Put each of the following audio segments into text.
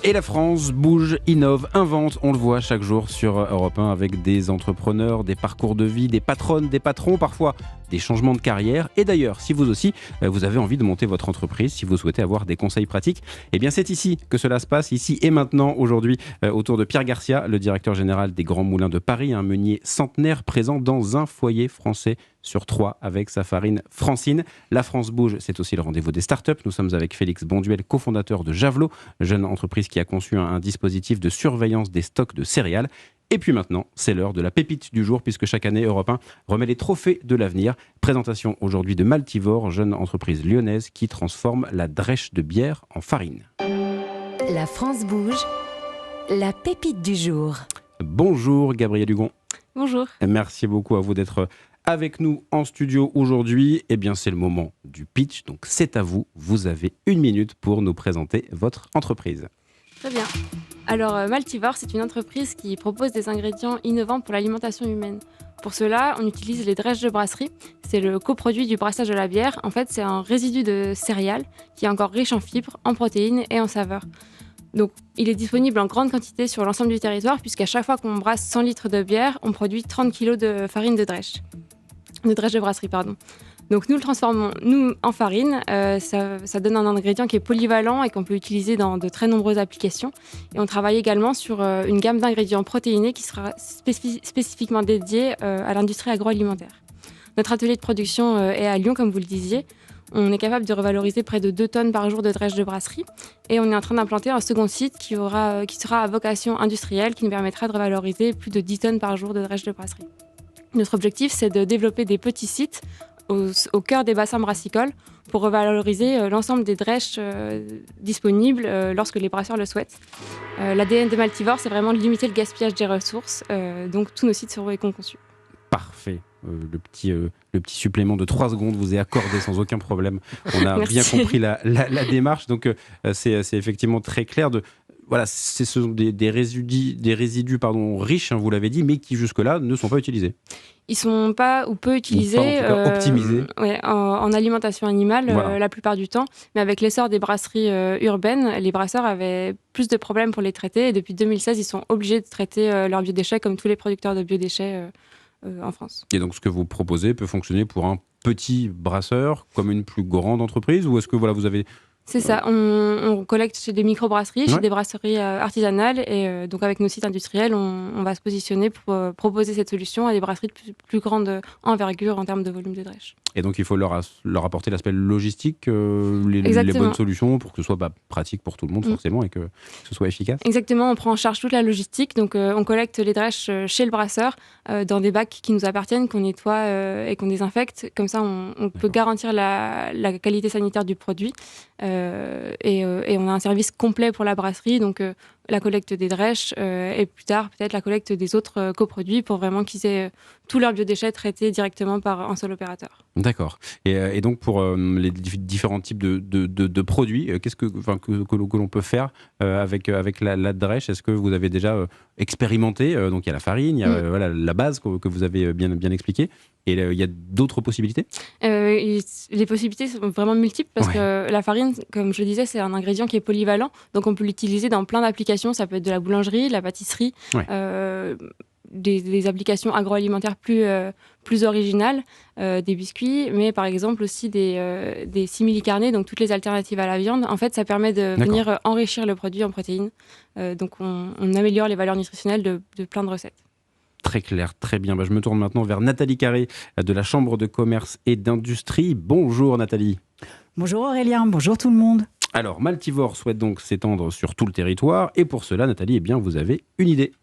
Et la France bouge, innove, invente, on le voit chaque jour sur Europe 1 avec des entrepreneurs, des parcours de vie, des patronnes, des patrons, parfois des changements de carrière. Et d'ailleurs, si vous aussi, vous avez envie de monter votre entreprise, si vous souhaitez avoir des conseils pratiques, eh bien c'est ici que cela se passe, ici et maintenant, aujourd'hui, autour de Pierre Garcia, le directeur général des Grands Moulins de Paris, un meunier centenaire présent dans un foyer français sur 3 avec sa farine Francine. La France bouge, c'est aussi le rendez-vous des startups. Nous sommes avec Félix Bonduel, cofondateur de Javelot, jeune entreprise qui a conçu un dispositif de surveillance des stocks de céréales. Et puis maintenant, c'est l'heure de la pépite du jour, puisque chaque année, Europe 1 remet les trophées de l'avenir. Présentation aujourd'hui de Maltivore, jeune entreprise lyonnaise qui transforme la drèche de bière en farine. La France bouge, la pépite du jour. Bonjour Gabriel Hugon. Bonjour. Merci beaucoup à vous d'être avec nous en studio aujourd'hui. Eh bien, c'est le moment du pitch, donc c'est à vous. Vous avez 1 minute pour nous présenter votre entreprise. Très bien. Alors, Maltivore, c'est une entreprise qui propose des ingrédients innovants pour l'alimentation humaine. Pour cela, on utilise les drèches de brasserie. C'est le coproduit du brassage de la bière. En fait, c'est un résidu de céréales qui est encore riche en fibres, en protéines et en saveurs. Donc, il est disponible en grande quantité sur l'ensemble du territoire, puisqu'à chaque fois qu'on brasse 100 litres de bière, on produit 30 kg de farine de drèche. De drèche de brasserie, pardon. Donc nous le transformons en farine, ça donne un ingrédient qui est polyvalent et qu'on peut utiliser dans de très nombreuses applications. Et on travaille également sur une gamme d'ingrédients protéinés qui sera spécifiquement dédiée à l'industrie agroalimentaire. Notre atelier de production est à Lyon, comme vous le disiez. On est capable de revaloriser près de 2 tonnes par jour de drèche de brasserie. Et on est en train d'implanter un second site qui sera à vocation industrielle, qui nous permettra de revaloriser plus de 10 tonnes par jour de drèche de brasserie. Notre objectif, c'est de développer des petits sites au cœur des bassins brassicoles pour revaloriser l'ensemble des drèches disponibles lorsque les brasseurs le souhaitent. L'ADN de Maltivore, c'est vraiment de limiter le gaspillage des ressources, donc tous nos sites seront éco-conçus. Parfait. Le petit supplément de 3 secondes vous est accordé sans aucun problème. On a bien compris la démarche, donc c'est effectivement très clair. Voilà, ce sont des résidus riches, vous l'avez dit, mais qui jusque-là ne sont pas utilisés. Ils ne sont pas ou peu utilisés, optimisés. En alimentation animale voilà. La plupart du temps. Mais avec l'essor des brasseries urbaines, les brasseurs avaient plus de problèmes pour les traiter. Et depuis 2016, ils sont obligés de traiter leurs biodéchets comme tous les producteurs de biodéchets en France. Et donc ce que vous proposez peut fonctionner pour un petit brasseur comme une plus grande entreprise, ou est-ce que vous avez... C'est ça, on collecte chez des micro-brasseries, chez des brasseries artisanales et donc avec nos sites industriels, on va se positionner pour proposer cette solution à des brasseries de plus grande envergure en termes de volume de drèche. Et donc il faut leur apporter l'aspect logistique, les bonnes solutions pour que ce soit pratique pour tout le monde forcément et que ce soit efficace. Exactement, on prend en charge toute la logistique, donc on collecte les drèches chez le brasseur dans des bacs qui nous appartiennent, qu'on nettoie et qu'on désinfecte. Comme ça, on peut garantir la qualité sanitaire du produit. Et on a un service complet pour la brasserie, donc la collecte des drèches et plus tard peut-être la collecte des autres coproduits pour vraiment qu'ils aient tous leurs biodéchets traités directement par un seul opérateur. D'accord. Et donc pour les différents types de produits, qu'est-ce que l'on peut faire avec la drèche? Est-ce que vous avez déjà expérimenté? Donc il y a la farine, il y a la base que vous avez bien expliqué. Et il y a d'autres possibilités? Les possibilités sont vraiment multiples parce que la farine, comme je le disais, c'est un ingrédient qui est polyvalent. Donc on peut l'utiliser dans plein d'applications. Ça peut être de la boulangerie, de la pâtisserie, des applications agroalimentaires plus originales, des biscuits, mais par exemple aussi des simili-carnés, donc toutes les alternatives à la viande. En fait, ça permet de venir enrichir le produit en protéines. Donc on améliore les valeurs nutritionnelles de plein de recettes. Très clair, très bien. Je me tourne maintenant vers Nathalie Carré de la Chambre de commerce et d'industrie. Bonjour Nathalie. Bonjour Aurélien, bonjour tout le monde. Alors Maltivore souhaite donc s'étendre sur tout le territoire et pour cela Nathalie, vous avez une idée.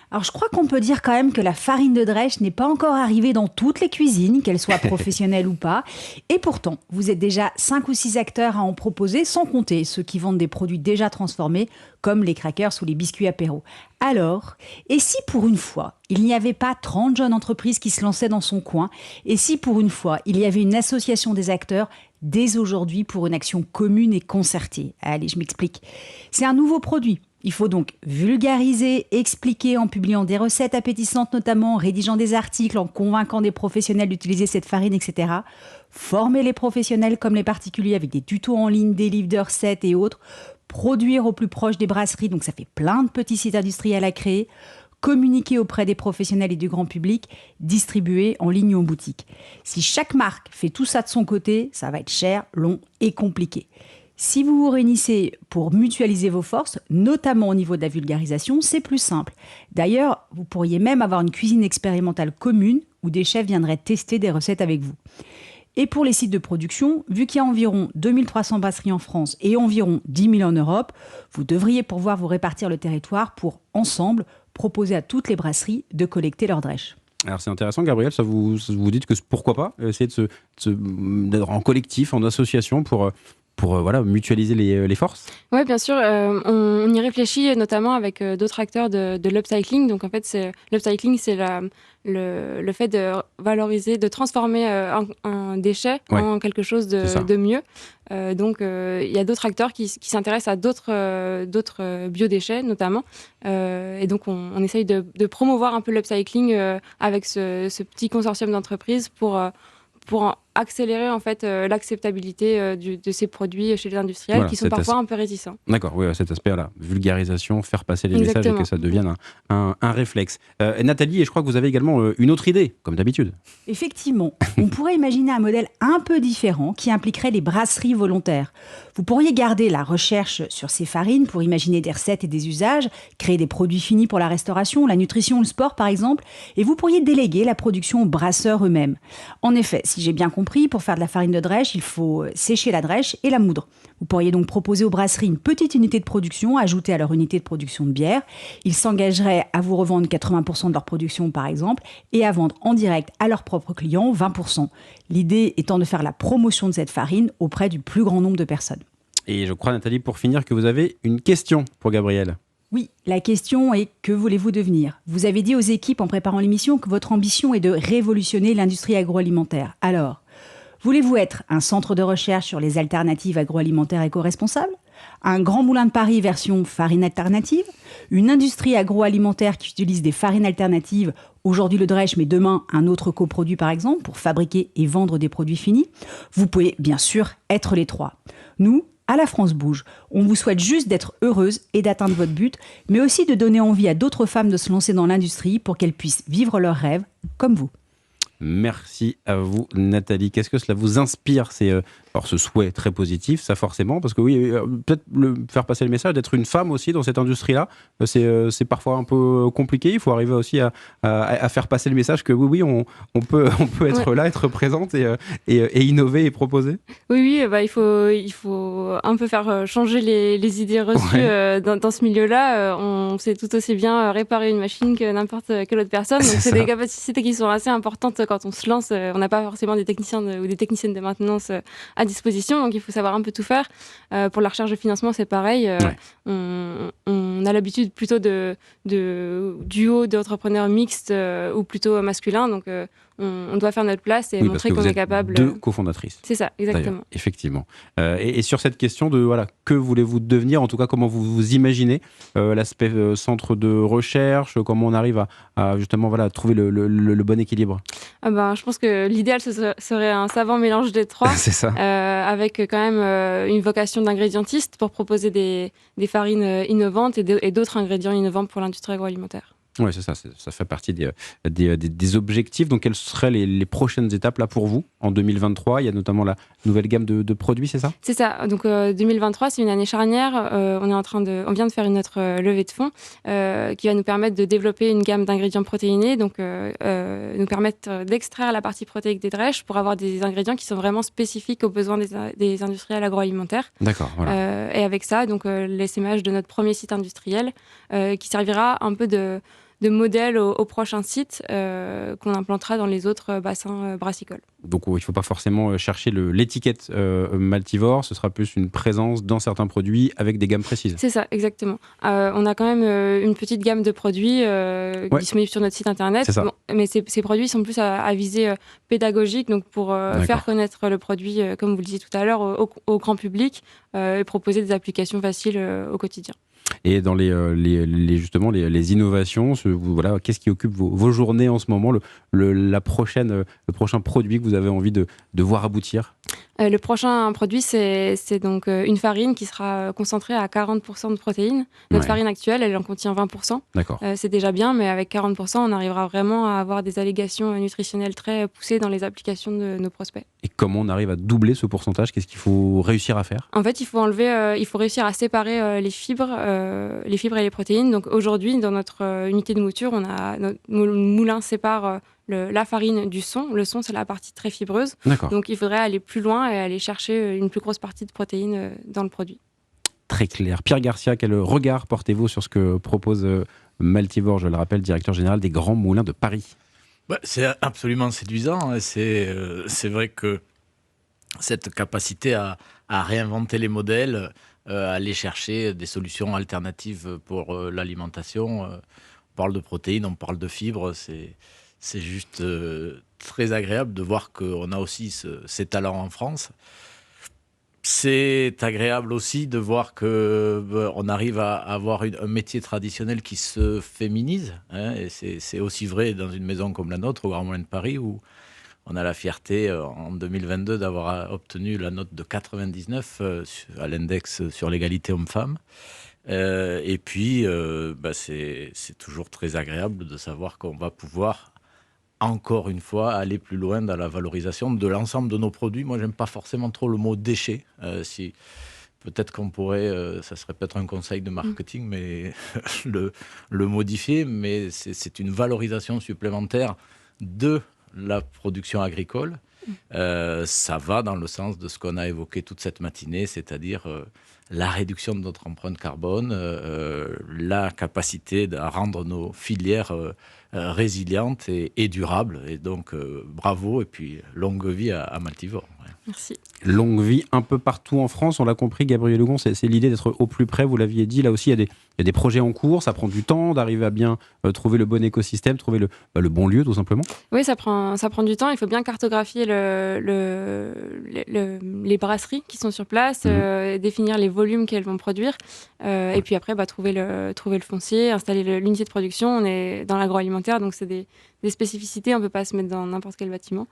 Alors je crois qu'on peut dire quand même que la farine de drèche n'est pas encore arrivée dans toutes les cuisines, qu'elles soient professionnelles ou pas. Et pourtant, vous êtes déjà 5 ou 6 acteurs à en proposer, sans compter ceux qui vendent des produits déjà transformés, comme les crackers ou les biscuits apéro. Alors, et si pour une fois, il n'y avait pas 30 jeunes entreprises qui se lançaient dans son coin, et si pour une fois, il y avait une association des acteurs dès aujourd'hui pour une action commune et concertée? Allez, je m'explique. C'est un nouveau produit. Il faut donc vulgariser, expliquer en publiant des recettes appétissantes notamment, en rédigeant des articles, en convainquant des professionnels d'utiliser cette farine, etc. Former les professionnels comme les particuliers avec des tutos en ligne, des livres de recettes et autres produire au plus proche des brasseries, donc ça fait plein de petits sites industriels à créer, communiquer auprès des professionnels et du grand public, distribuer en ligne ou en boutique. Si chaque marque fait tout ça de son côté, ça va être cher, long et compliqué. Si vous vous réunissez pour mutualiser vos forces, notamment au niveau de la vulgarisation, c'est plus simple. D'ailleurs, vous pourriez même avoir une cuisine expérimentale commune où des chefs viendraient tester des recettes avec vous. Et pour les sites de production, vu qu'il y a environ 2300 brasseries en France et environ 10 000 en Europe, vous devriez pouvoir vous répartir le territoire pour, ensemble, proposer à toutes les brasseries de collecter leurs drèches. Alors c'est intéressant, Gabriel, ça vous dites que pourquoi pas essayer d'être en collectif, en association pour voilà, mutualiser les forces. Oui, bien sûr. On y réfléchit notamment avec d'autres acteurs de l'upcycling. Donc, en fait, l'upcycling, c'est le fait de valoriser, de transformer un déchet en quelque chose de mieux. Donc, il y a d'autres acteurs qui s'intéressent à d'autres biodéchets, notamment. Et donc, on essaye de promouvoir un peu l'upcycling avec ce petit consortium d'entreprises pour accélérer en fait l'acceptabilité de ces produits chez les industriels qui sont parfois un peu réticents. D'accord, oui, cet aspect-là, vulgarisation, faire passer les messages et que ça devienne un réflexe. Nathalie, et je crois que vous avez également une autre idée, comme d'habitude. Effectivement, on pourrait imaginer un modèle un peu différent qui impliquerait les brasseries volontaires. Vous pourriez garder la recherche sur ces farines pour imaginer des recettes et des usages, créer des produits finis pour la restauration, la nutrition ou le sport par exemple, et vous pourriez déléguer la production aux brasseurs eux-mêmes. En effet, si j'ai bien compris, pour faire de la farine de drèche, il faut sécher la drèche et la moudre. Vous pourriez donc proposer aux brasseries une petite unité de production ajoutée à leur unité de production de bière. Ils s'engageraient à vous revendre 80% de leur production par exemple et à vendre en direct à leurs propres clients 20%. L'idée étant de faire la promotion de cette farine auprès du plus grand nombre de personnes. Et je crois, Nathalie, pour finir, que vous avez une question pour Gabriel. Oui, la question est que voulez-vous devenir ? Vous avez dit aux équipes en préparant l'émission que votre ambition est de révolutionner l'industrie agroalimentaire. Alors, voulez-vous être un centre de recherche sur les alternatives agroalimentaires éco-responsables ? Un grand moulin de Paris version farine alternative ? Une industrie agroalimentaire qui utilise des farines alternatives, aujourd'hui le drèche, mais demain un autre coproduit par exemple, pour fabriquer et vendre des produits finis ? Vous pouvez bien sûr être les trois. Nous, à la France Bouge, on vous souhaite juste d'être heureuse et d'atteindre votre but, mais aussi de donner envie à d'autres femmes de se lancer dans l'industrie pour qu'elles puissent vivre leurs rêves comme vous. Merci à vous, Nathalie. Qu'est-ce que cela vous inspire, ce souhait très positif, ça forcément, parce que oui, peut-être faire passer le message d'être une femme aussi dans cette industrie-là, c'est parfois un peu compliqué. Il faut arriver aussi à faire passer le message que oui, on peut être là, être présente et innover et proposer. Oui, il faut un peu faire changer les idées reçues dans ce milieu-là. On sait tout aussi bien réparer une machine que n'importe quelle autre personne. Donc c'est des capacités qui sont assez importantes quand on se lance. On n'a pas forcément des techniciens ou des techniciennes de maintenance à disposition, donc il faut savoir un peu tout faire. Pour la recherche de financement, c'est pareil. On a l'habitude plutôt de duo d'entrepreneurs mixtes ou plutôt masculins, donc on doit faire notre place et montrer qu'on est capable. Deux cofondatrices. C'est ça, exactement. Effectivement. Et sur cette question de que voulez-vous devenir, en tout cas comment vous imaginez l'aspect centre de recherche, comment on arrive à justement trouver le bon équilibre. Je pense que l'idéal ce serait un savant mélange des trois. C'est ça. Avec quand même une vocation d'ingrédientiste pour proposer des farines innovantes et d'autres ingrédients innovants pour l'industrie agroalimentaire. Oui, c'est ça. Ça fait partie des objectifs. Donc, quelles seraient les prochaines étapes là pour vous en 2023 ? Il y a notamment la nouvelle gamme de produits, c'est ça ? C'est ça. Donc, 2023, c'est une année charnière. On vient de faire notre levée de fonds qui va nous permettre de développer une gamme d'ingrédients protéinés, donc nous permettre d'extraire la partie protéique des drèches pour avoir des ingrédients qui sont vraiment spécifiques aux besoins des industriels agroalimentaires. D'accord. Voilà. Et avec ça, donc l'essaimage de notre premier site industriel qui servira un peu de modèle au prochain site qu'on implantera dans les autres bassins brassicoles. Donc il ne faut pas forcément chercher l'étiquette Maltivore, ce sera plus une présence dans certains produits avec des gammes précises. C'est ça, exactement. On a quand même une petite gamme de produits disponibles sur notre site internet, mais ces produits sont plus à visée pédagogique, donc pour faire connaître le produit, comme vous le disiez tout à l'heure, au grand public et proposer des applications faciles au quotidien. Et dans justement les innovations, qu'est-ce qui occupe vos journées en ce moment, le prochain produit que vous avez envie de voir aboutir ? Le prochain produit, c'est donc une farine qui sera concentrée à 40% de protéines. Notre farine actuelle, elle en contient 20%. D'accord. C'est déjà bien, mais avec 40%, on arrivera vraiment à avoir des allégations nutritionnelles très poussées dans les applications de nos prospects. Et comment on arrive à doubler ce pourcentage? Qu'est-ce qu'il faut réussir à faire? En fait, il faut réussir à séparer les fibres et les protéines. Donc aujourd'hui, dans notre unité de mouture, notre moulin sépare la farine du son. Le son, c'est la partie très fibreuse. D'accord. Donc il faudrait aller plus loin et aller chercher une plus grosse partie de protéines dans le produit. Très clair. Pierre Garcia, quel regard portez-vous sur ce que propose Maltivore, je le rappelle, directeur général des Grands Moulins de Paris? C'est absolument séduisant. Hein. C'est vrai que cette capacité à réinventer les modèles, à aller chercher des solutions alternatives pour l'alimentation. On parle de protéines, on parle de fibres. C'est juste très agréable de voir qu'on a aussi ces talents en France. C'est agréable aussi de voir qu'on arrive à avoir un métier traditionnel qui se féminise. Hein, et c'est aussi vrai dans une maison comme la nôtre, au Grand Moulin de Paris, où on a la fierté en 2022 d'avoir obtenu la note de 99 à l'index sur l'égalité homme-femme. Et puis, c'est toujours très agréable de savoir qu'on va pouvoir, encore une fois, aller plus loin dans la valorisation de l'ensemble de nos produits. Moi, j'aime pas forcément trop le mot déchet. Peut-être qu'on pourrait, ça serait peut-être un conseil de marketing, mais le modifier. Mais c'est une valorisation supplémentaire de la production agricole. Ça va dans le sens de ce qu'on a évoqué toute cette matinée, c'est-à-dire la réduction de notre empreinte carbone, la capacité à rendre nos filières résilientes et durables. Et donc, bravo, et puis longue vie à Maltivore. Ouais. Merci. Longue vie un peu partout en France, on l'a compris, Gabriel Hugon, c'est l'idée d'être au plus près, vous l'aviez dit. Là aussi, il y a des projets en cours, ça prend du temps d'arriver à bien trouver le bon écosystème, trouver le bon lieu, tout simplement. Oui, ça prend du temps. Il faut bien cartographier les brasseries qui sont sur place, définir les volumes qu'elles vont produire, et puis après, trouver le foncier, installer l'unité de production. On est dans l'agroalimentaire, donc c'est des spécificités, on ne peut pas se mettre dans n'importe quel bâtiment.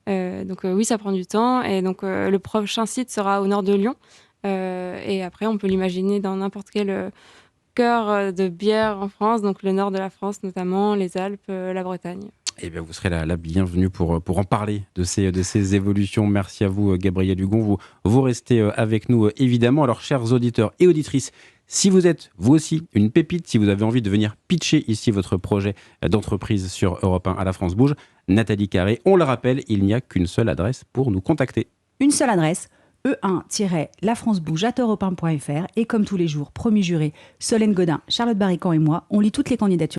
Oui, ça prend du temps. Et donc, le prochain site sera au nord de Lyon. Et après, on peut l'imaginer dans n'importe quel cœur de bière en France, donc le nord de la France notamment, les Alpes, la Bretagne. Eh bien, vous serez la bienvenue pour en parler de ces évolutions. Merci à vous, Gabriel Hugon. Vous restez avec nous, évidemment. Alors, chers auditeurs et auditrices, si vous êtes, vous aussi, une pépite, si vous avez envie de venir pitcher ici votre projet d'entreprise sur Europe 1 à la France Bouge, Nathalie Carré, on le rappelle, il n'y a qu'une seule adresse pour nous contacter. Une seule adresse, e1-lafrancebouge@europe1.fr. Et comme tous les jours, promis juré, Solène Godin, Charlotte Barrican et moi, on lit toutes les candidatures